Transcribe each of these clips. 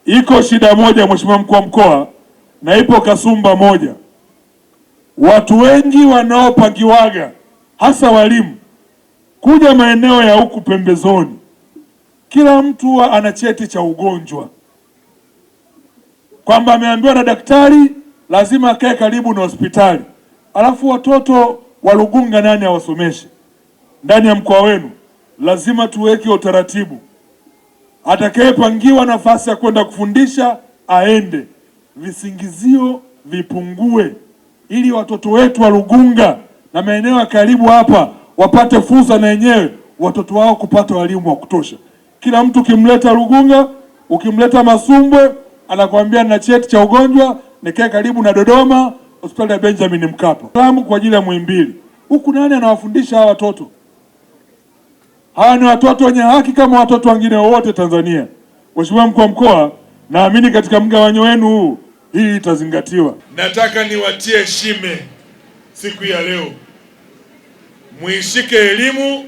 iko shida moja Mheshimiwa Mkuu wa Mkoa, na ipo kasumba moja. Watu wengi wanaopangiwaga hasa walimu kuja maeneo ya huku pembezoni, kila mtu ana cheti cha ugonjwa, kwamba ameambiwa na daktari lazima akae karibu na hospitali. Alafu watoto wa Lugunga nani awasomeshe? Ndani ya mkoa wenu lazima tuweke utaratibu, atakayepangiwa nafasi ya kwenda kufundisha aende, visingizio vipungue, ili watoto wetu wa Lugunga na maeneo ya karibu hapa wapate fursa na wenyewe watoto wao kupata walimu wa kutosha. Kila mtu ukimleta Lugunga, ukimleta Masumbwe, anakuambia na cheti cha ugonjwa, nikae karibu na Dodoma, hospitali ya Benjamin Mkapa. Salamu kwa ajili ya Muhimbili. Huku nani anawafundisha hawa watoto? Hawa ni watoto wenye haki kama watoto wengine wote Tanzania. Mheshimiwa Mkuu wa Mkoa, naamini katika mgawanyo wenu huu hili litazingatiwa. Nataka niwatie shime siku ya leo. Muishike elimu,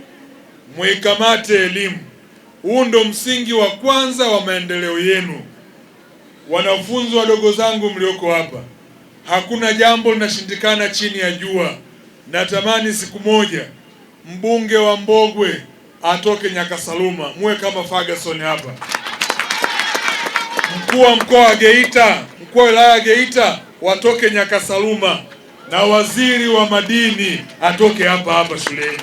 muikamate elimu. Huu ndo msingi wa kwanza wa maendeleo yenu. Wanafunzi wadogo zangu mlioko hapa, hakuna jambo linashindikana chini ya jua. Natamani siku moja mbunge wa Mbogwe atoke Nyakasaluma, muwe kama Ferguson hapa. Mkuu wa mkoa wa Geita, mkuu wa wilaya ya Geita watoke Nyakasaluma, na waziri wa madini atoke hapa shuleni.